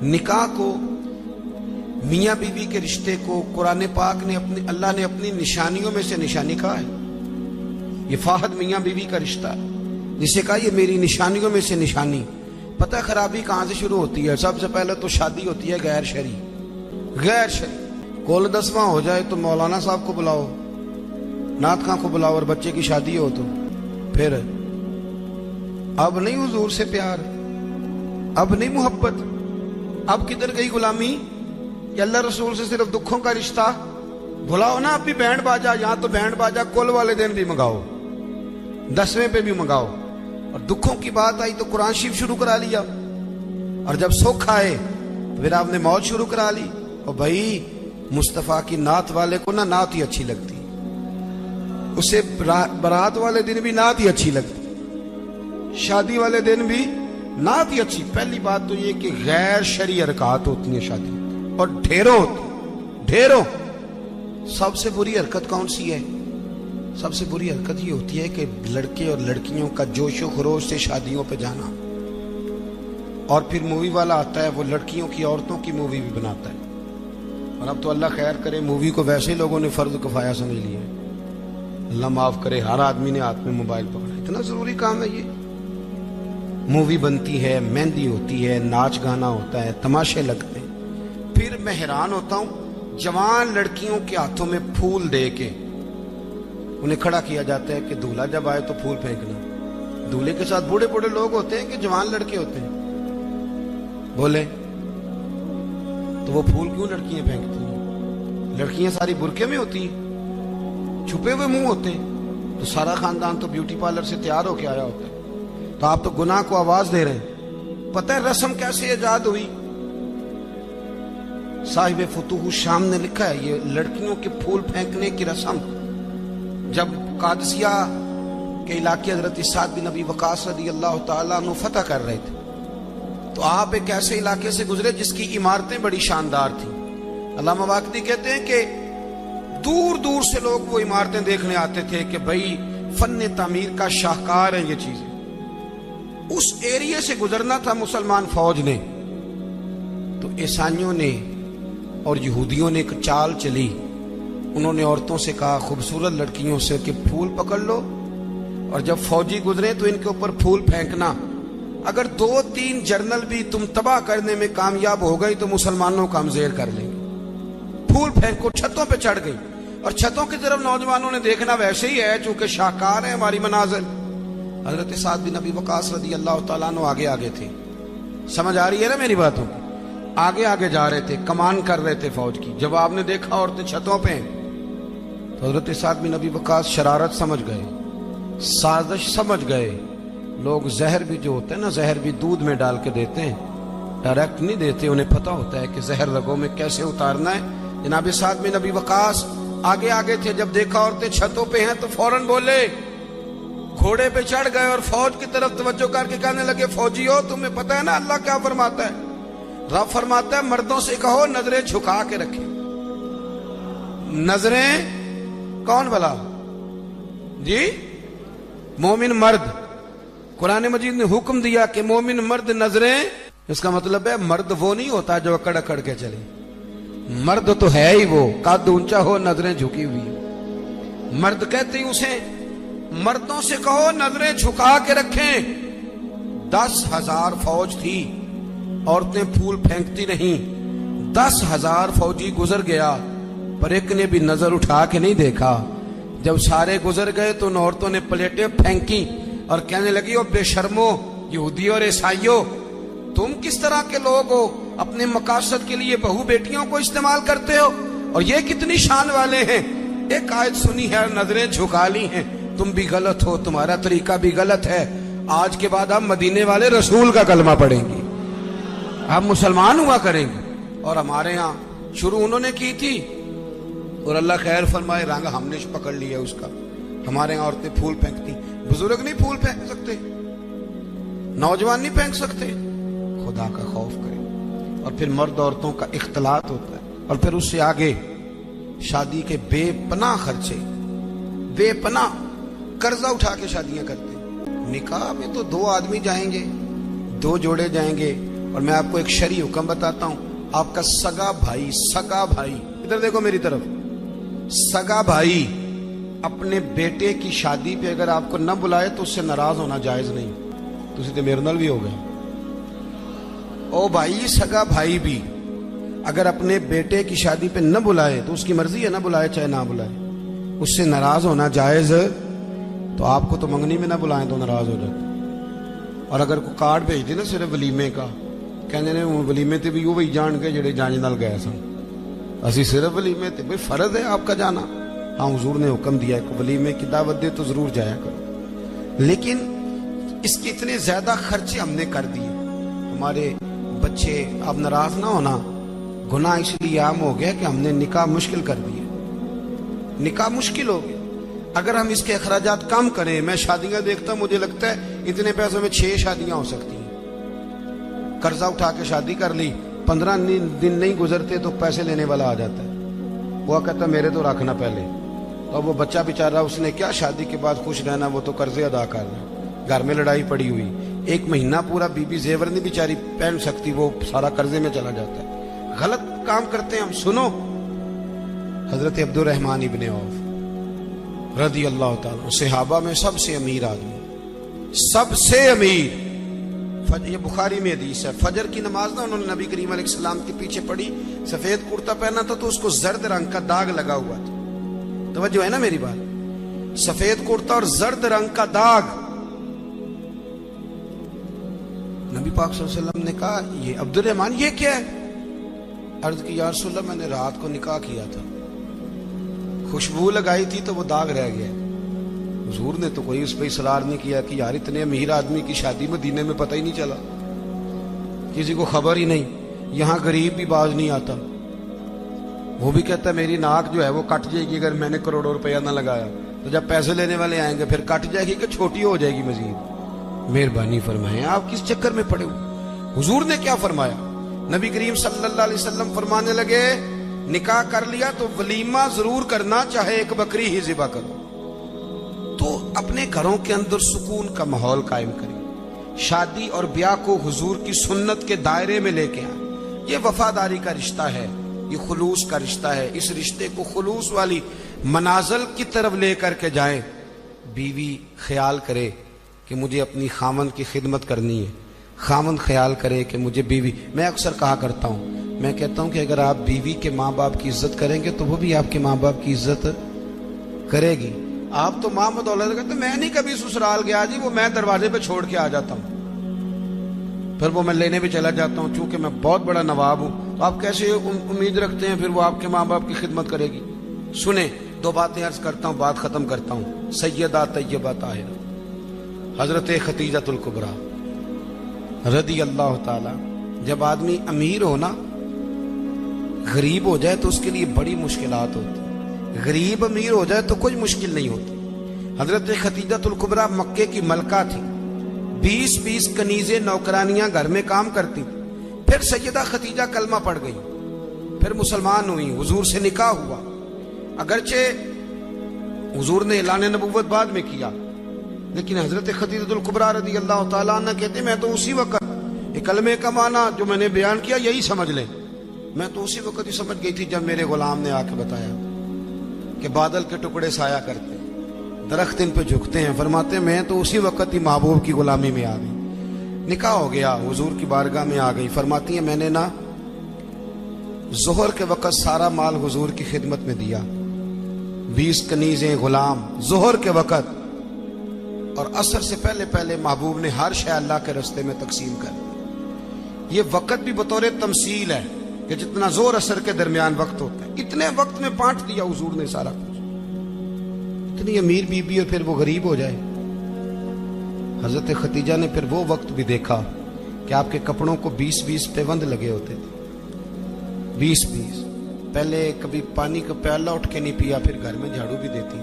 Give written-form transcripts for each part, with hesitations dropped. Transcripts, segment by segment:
نکاح کو، میاں بیوی کے رشتے کو قرآن پاک نے اللہ نے اپنی نشانیوں میں سے نشانی کہا ہے۔ یہ فاحد میاں بیوی کا رشتہ جسے کہا یہ میری نشانیوں میں سے نشانی۔ پتہ خرابی کہاں سے شروع ہوتی ہے؟ سب سے پہلے تو شادی ہوتی ہے غیر شرعی۔ غیر شرعی کول 10واں ہو جائے تو مولانا صاحب کو بلاؤ، نعت خاں کو بلاؤ، اور بچے کی شادی ہو تو پھر اب نہیں حضور سے پیار، اب نہیں محبت، اب کدھر گئی غلامی؟ کہ اللہ رسول سے صرف دکھوں کا رشتہ؟ بلاؤ نا اب بھی بینڈ باجا، یہاں تو بینڈ باجا کل والے دن بھی منگاؤ، 10ویں پہ بھی منگاؤ، اور دکھوں کی بات آئی تو قرآن شریف شروع کرا لیا، اور جب سکھ آئے پھر آپ نے موت شروع کرا لی۔ اور بھائی مصطفیٰ کی نعت والے کو نا نعت ہی اچھی لگتی، اسے برات والے دن بھی نعت ہی اچھی لگتی، شادی والے دن بھی نعت ہی اچھی۔ پہلی بات تو یہ کہ غیر شرعی حرکات ہوتی ہیں شادی، اور ڈھیروں ہوتی، ڈھیروں۔ سب سے بری حرکت کون سی ہے؟ سب سے بری حرکت یہ ہوتی ہے کہ لڑکے اور لڑکیوں کا جوش و خروش سے شادیوں پہ جانا، اور پھر مووی والا آتا ہے وہ لڑکیوں کی عورتوں کی مووی بھی بناتا ہے، اور اب تو اللہ خیر کرے مووی کو ویسے لوگوں نے فرض کفایہ سمجھ لیا ہے۔ اللہ معاف کرے، ہر آدمی نے ہاتھ میں موبائل پکڑا، اتنا ضروری کام ہے یہ۔ مووی بنتی ہے، مہندی ہوتی ہے، ناچ گانا ہوتا ہے، تماشے لگتے ہیں، پھر میں حیران ہوتا ہوں جوان لڑکیوں کے ہاتھوں میں پھول دے کے انہیں کھڑا کیا جاتا ہے کہ دولہا جب آئے تو پھول پھینکنا۔ دولہے کے ساتھ بوڑھے بوڑھے لوگ ہوتے ہیں کہ جوان لڑکے ہوتے ہیں؟ بولے تو وہ پھول کیوں لڑکیاں پھینکتی ہیں؟ لڑکیاں ساری برقعے میں ہوتی ہیں، چھپے ہوئے منہ ہوتے ہیں، تو سارا خاندان تو بیوٹی پارلر سے تیار ہو کے آیا ہوتا ہے، تو آپ تو گناہ کو آواز دے رہے ہیں۔ پتہ ہے رسم کیسے ایجاد ہوئی؟ صاحب فتوح الشام نے لکھا ہے یہ لڑکیوں کے پھول پھینکنے کی رسم جب قادسیہ کے علاقے حضرت سعد بن ابی وقاص رضی اللہ تعالیٰ عنہ فتح کر رہے تھے، تو آپ ایک ایسے علاقے سے گزرے جس کی عمارتیں بڑی شاندار تھیں۔ علامہ واقدی کہتے ہیں کہ دور دور سے لوگ وہ عمارتیں دیکھنے آتے تھے کہ بھئی فن تعمیر کا شاہکار ہے یہ چیزیں۔ اس ایریے سے گزرنا تھا مسلمان فوج نے، تو عیسائیوں نے اور یہودیوں نے ایک چال چلی، انہوں نے عورتوں سے کہا خوبصورت لڑکیوں سے کہ پھول پکڑ لو، اور جب فوجی گزرے تو ان کے اوپر پھول پھینکنا، اگر 2-3 جرنل بھی تم تباہ کرنے میں کامیاب ہو گئی تو مسلمانوں کا ہم زیر کر لیں گے۔ پھول پھینکو، چھتوں پہ چڑھ گئی، اور چھتوں کی طرف نوجوانوں نے دیکھنا ویسے ہی ہے چونکہ شاہکار ہے ہماری مناظر۔ حضرت سعد بن ابی وقاص رضی اللہ تعالیٰ عنہ آگے آگے تھے، سمجھ آ رہی ہے نا میری باتوں؟ آگے آگے جا رہے تھے، کمان کر رہے تھے فوج کی۔ جب آپ نے دیکھا عورتیں چھتوں پہ ہیں تو حضرت سعد بن ابی وقاص شرارت سمجھ گئے، سازش سمجھ گئے۔ لوگ زہر بھی جو ہوتا ہے نا، زہر بھی دودھ میں ڈال کے دیتے ہیں، ڈائریکٹ نہیں دیتے، انہیں پتہ ہوتا ہے کہ زہر رگوں میں کیسے اتارنا ہے۔ جناب سعد بن ابی وقاص آگے آگے تھے، جب دیکھا عورتیں چھتوں پہ ہیں تو فوراً بولے، گھوڑے پہ چڑھ گئے اور فوج کی طرف توجہ کر کے کہنے لگے فوجیو تمہیں پتہ ہے نا اللہ کیا فرماتا ہے؟ رب فرماتا ہے مردوں سے کہو نظریں جھکا کے رکھیں۔ نظریں کون بلا؟ جی مومن مرد۔ قرآن مجید نے حکم دیا کہ مومن مرد نظریں، اس کا مطلب ہے مرد وہ نہیں ہوتا جو اکڑ اکڑ کے چلے، مرد تو ہے ہی وہ قد اونچا ہو نظریں جھکی ہوئی، مرد کہتے ہی اسے۔ مردوں سے کہو نظریں جھکا کے رکھیں۔ 10,000 فوج تھی، عورتیں پھول پھینکتی نہیں، 10,000 فوجی گزر گیا پر ایک نے بھی نظر اٹھا کے نہیں دیکھا۔ جب سارے گزر گئے تو ان عورتوں نے پلیٹیں پھینکی اور کہنے لگی او بے شرمو یہودی اور عیسائیوں، تم کس طرح کے لوگ ہو، اپنے مقاصد کے لیے بہو بیٹیوں کو استعمال کرتے ہو، اور یہ کتنی شان والے ہیں، ایک آیت سنی ہے نظریں جھکا لی ہیں، تم بھی غلط ہو، تمہارا طریقہ بھی غلط ہے۔ آج کے بعد ہم مدینے والے رسول کا کلمہ پڑھیں گے، ہم مسلمان ہوا کریں گے۔ اور ہمارے ہاں شروع انہوں نے کی تھی، اور اللہ خیر فرمائے رنگ ہم نے پکڑ لیا اس کا۔ ہمارے ہاں عورتیں پھول پھینکتی، بزرگ نہیں پھول پھینک سکتے، نوجوان نہیں پھینک سکتے۔ خدا کا خوف کریں۔ اور پھر مرد عورتوں کا اختلاط ہوتا ہے، اور پھر اس سے آگے شادی کے بے پناہ خرچے، بے پناہ قرضہ اٹھا کے شادیاں کرتے ہیں۔ نکاح میں تو 2 آدمی جائیں گے، 2 جوڑے جائیں گے، اور میں آپ کو ایک شرعی حکم بتاتا ہوں، آپ کا سگا بھائی، ادھر دیکھو میری طرف، سگا بھائی اپنے بیٹے کی شادی پہ اگر آپ کو نہ بلائے تو اس سے ناراض ہونا جائز نہیں۔ تسی تے میرے نال بھی ہو گئے۔ او بھائی، سگا بھائی بھی اگر اپنے بیٹے کی شادی پہ نہ بلائے تو اس کی مرضی ہے، نہ بلائے چاہے نہ بلائے، اس سے ناراض ہونا جائز۔ تو آپ کو تو منگنی میں نہ بلائیں تو ناراض ہو جاتے۔ اور اگر کوئی کارڈ بھیج دے نا صرف ولیمے کا، کہنے نے ولیمے تے بھی وہی جان کے جڑے جانج نال گئے سن، اسی صرف ولیمے تے، بھئی فرض ہے آپ کا جانا۔ ہاں حضور نے حکم دیا کہ ولیمے کی دعوت دے تو ضرور جایا کرو، لیکن اس کے اتنے زیادہ خرچے ہم نے کر دیے، ہمارے بچے، آپ ناراض نہ ہونا، گناہ اس لیے عام ہو گیا کہ ہم نے نکاح مشکل کر دیے، نکاح مشکل ہو گیا۔ اگر ہم اس کے اخراجات کم کریں، میں شادیاں دیکھتا ہوں، مجھے لگتا ہے اتنے پیسوں میں 6 شادیاں ہو سکتی ہیں۔ قرضہ اٹھا کے شادی کر لی، 15 دن نہیں گزرتے تو پیسے لینے والا آ جاتا ہے، وہ کہتا میرے تو رکھنا پہلے، اور وہ بچہ بیچارہ اس نے کیا شادی کے بعد خوش رہنا، وہ تو قرضے ادا کر رہا ہے، گھر میں لڑائی پڑی ہوئی، 1 مہینہ پورا بی زیور نہیں بیچاری پہن سکتی، وہ سارا قرضے میں چلا جاتا ہے۔ غلط کام کرتے ہیں ہم۔ سنو، حضرت عبد الرحمن ابن عوف رضی اللہ تعالیٰ، صحابہ میں سب سے امیر آدمی، سب سے امیر، یہ بخاری میں حدیث ہے، فجر کی نماز نا انہوں نے نبی کریم علیہ السلام کے پیچھے پڑھی، سفید کرتا پہنا تھا تو اس کو زرد رنگ کا داغ لگا ہوا تھا، توجہ ہے نا میری بات، سفید کرتا اور زرد رنگ کا داغ۔ نبی پاک صلی اللہ علیہ وسلم نے کہا یہ عبد الرحمن یہ کیا ہے؟ عرض کی یا رسول اللہ میں نے رات کو نکاح کیا تھا، خوشبو لگائی تھی تو وہ داغ رہ گیا۔ حضور نے تو کوئی اس پہ اصرار نہیں کیا کہ یار اتنے امیر آدمی کی شادی مدینے میں پتہ ہی نہیں چلا، کسی کو خبر ہی نہیں، یہاں غریب بھی باز نہیں آتا، وہ بھی کہتا ہے میری ناک جو ہے وہ کٹ جائے گی اگر میں نے کروڑوں روپیہ نہ لگایا، تو جب پیسے لینے والے آئیں گے پھر کٹ جائے گی کہ چھوٹی ہو جائے گی مزید۔ مہربانی فرمائیں، آپ کس چکر میں پڑے ہوئے؟ حضور نے کیا فرمایا؟ نبی کریم صلی اللہ علیہ وسلم فرمانے لگے نکاح کر لیا تو ولیمہ ضرور کرنا، چاہے 1 بکری ہی ذبح کرو۔ تو اپنے گھروں کے اندر سکون کا ماحول قائم کریں، شادی اور بیاہ کو حضور کی سنت کے دائرے میں لے کے آئیں۔ یہ وفاداری کا رشتہ ہے، یہ خلوص کا رشتہ ہے، اس رشتے کو خلوص والی منازل کی طرف لے کر کے جائیں۔ بیوی خیال کرے کہ مجھے اپنی خاوند کی خدمت کرنی ہے، خاوند خیال کرے کہ مجھے بیوی، میں اکثر کہا کرتا ہوں، میں کہتا ہوں کہ اگر آپ بیوی کے ماں باپ کی عزت کریں گے تو وہ بھی آپ کے ماں باپ کی عزت کرے گی۔ آپ تو ماں بدولت کہتے میں نہیں کبھی سسرال گیا جی، وہ میں دروازے پہ چھوڑ کے آ جاتا ہوں، پھر وہ میں لینے بھی چلا جاتا ہوں، چونکہ میں بہت بڑا نواب ہوں۔ تو آپ کیسے امید رکھتے ہیں پھر وہ آپ کے ماں باپ کی خدمت کرے گی؟ سنیں، 2 باتیں عرض کرتا ہوں، بات ختم کرتا ہوں۔ سیدہ طیبہ طاہرہ حضرت خدیجہ الکبریٰ رضی اللہ تعالی، جب آدمی امیر ہو نا، غریب ہو جائے تو اس کے لیے بڑی مشکلات ہوتی، غریب امیر ہو جائے تو کوئی مشکل نہیں ہوتی۔ حضرت خدیجہ الکبریٰ مکے کی ملکہ تھی، 20 کنیزیں نوکرانیاں گھر میں کام کرتی تھی۔ پھر سیدہ خدیجہ کلمہ پڑھ گئی، پھر مسلمان ہوئی، حضور سے نکاح ہوا، اگرچہ حضور نے اعلان نبوت بعد میں کیا، لیکن حضرت خدیجہ الکبریٰ رضی اللہ تعالیٰ عنہ کہتے ہیں میں تو اسی وقت، یہ کلمے کا معنی جو میں نے بیان کیا یہی سمجھ لیں، میں تو اسی وقت ہی سمجھ گئی تھی جب میرے غلام نے آ کے بتایا کہ بادل کے ٹکڑے سایہ کرتے ہیں، درخت ان پہ جھکتے ہیں، فرماتے ہیں میں تو اسی وقت ہی محبوب کی غلامی میں آ گئی، نکاح ہو گیا، حضور کی بارگاہ میں آ گئی، فرماتی ہیں میں نے نا ظہر کے وقت سارا مال حضور کی خدمت میں دیا، 20 کنیزیں، غلام، ظہر کے وقت، اور عصر سے پہلے پہلے محبوب نے ہر شے اللہ کے رستے میں تقسیم کر دی۔ یہ وقت بھی بطور تمثیل ہے کہ جتنا زور عصر کے درمیان وقت ہوتا ہے اتنے وقت میں بانٹ دیا حضور نے سارا کچھ۔ اتنی امیر بی بی اور پھر وہ غریب ہو جائے۔ حضرت خدیجہ نے پھر وہ وقت بھی دیکھا کہ آپ کے کپڑوں کو 20 پیوند لگے ہوتے تھے، 20 پہلے کبھی پانی کا پیالہ اٹھ کے نہیں پیا، پھر گھر میں جھاڑو بھی دیتی،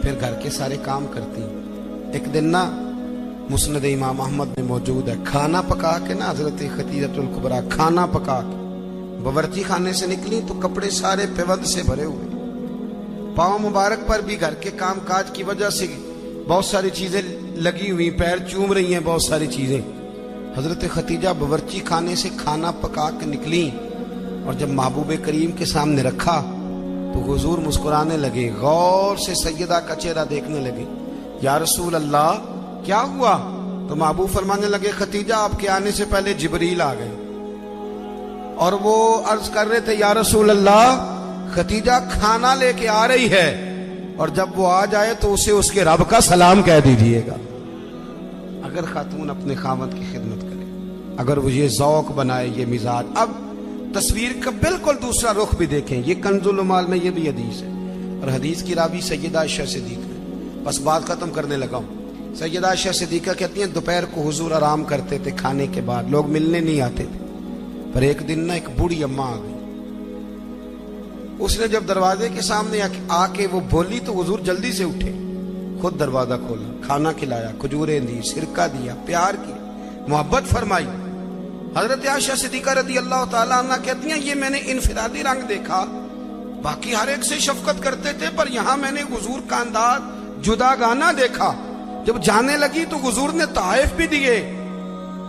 پھر گھر کے سارے کام کرتی۔ ایک دن نا مسند امام احمد میں موجود ہے، کھانا پکا کے نا حضرت خدیجہ الکبریٰ کھانا پکا کے باورچی خانے سے نکلی تو کپڑے سارے پیوند سے بھرے ہوئے، پاؤں مبارک پر بھی گھر کے کام کاج کی وجہ سے بہت ساری چیزیں لگی ہوئی، پیر چوم رہی ہیں بہت ساری چیزیں۔ حضرت خدیجہ باورچی خانے سے کھانا پکا کے نکلی اور جب محبوب کریم کے سامنے رکھا تو حضور مسکرانے لگے، غور سے سیدہ کا چہرہ دیکھنے لگے۔ یا رسول اللہ کیا ہوا؟ تو محبوب فرمانے لگے خدیجہ آپ کے آنے سے پہلے جبریل آ گئے اور وہ عرض کر رہے تھے یا رسول اللہ خدیجہ کھانا لے کے آ رہی ہے اور جب وہ آ جائے تو اسے اس کے رب کا سلام کہہ دیجئے گا۔ اگر خاتون اپنے خاوند کی خدمت کرے، اگر وہ یہ ذوق بنائے، یہ مزاج۔ اب تصویر کا بالکل دوسرا رخ بھی دیکھیں، یہ کنز المال میں یہ بھی حدیث ہے اور حدیث کی راوی سیدہ عائشہ صدیقہ ہے۔ بس بات ختم کرنے لگا ہوں۔ سیدہ عائشہ صدیقہ کہتی ہیں دوپہر کو حضور آرام کرتے تھے کھانے کے بعد، لوگ ملنے نہیں آتے تھے، پر ایک دن ایک بوڑھی اماں آ گئی۔ اس نے جب دروازے کے سامنے آ کے وہ بولی تو حضور جلدی سے اٹھے، خود دروازہ کھولا، کھانا کھلایا، کھجوریں دی، سرکہ دیا، پیار کیا، محبت فرمائی۔ حضرت عائشہ صدیقہ رضی اللہ تعالیٰ عنہ کہتی ہیں یہ میں نے انفرادی رنگ دیکھا، باقی ہر ایک سے شفقت کرتے تھے، پر یہاں میں نے حضور کا انداز جداگانہ دیکھا۔ جب جانے لگی تو حضور نے تحائف بھی دیے۔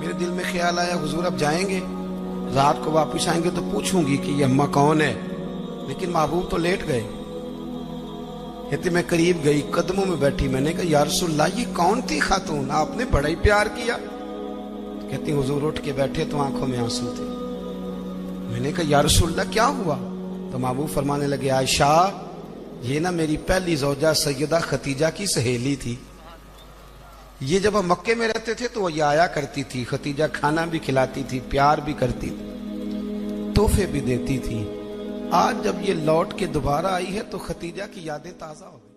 میرے دل میں خیال آیا حضور اب جائیں گے، رات کو واپس آئیں گے تو پوچھوں گی کہ یہ اماں کون ہے، لیکن محبوب تو لیٹ گئے۔ کہتے میں قریب گئی، قدموں میں بیٹھی، میں نے کہا یا رسول اللہ یہ کون تھی خاتون، آپ نے بڑا ہی پیار کیا۔ کہتی حضور اٹھ کے بیٹھے تو آنکھوں میں آنسو تھے۔ میں نے کہا یا رسول اللہ کیا ہوا؟ تو محبوب فرمانے لگے عائشہ یہ نا میری پہلی زوجہ سیدہ خدیجہ کی سہیلی تھی، یہ جب ہم مکے میں رہتے تھے تو وہ یہ آیا کرتی تھی، خدیجہ کھانا بھی کھلاتی تھی، پیار بھی کرتی تھی، تحفے بھی دیتی تھی۔ آج جب یہ لوٹ کے دوبارہ آئی ہے تو خدیجہ کی یادیں تازہ ہو گئی۔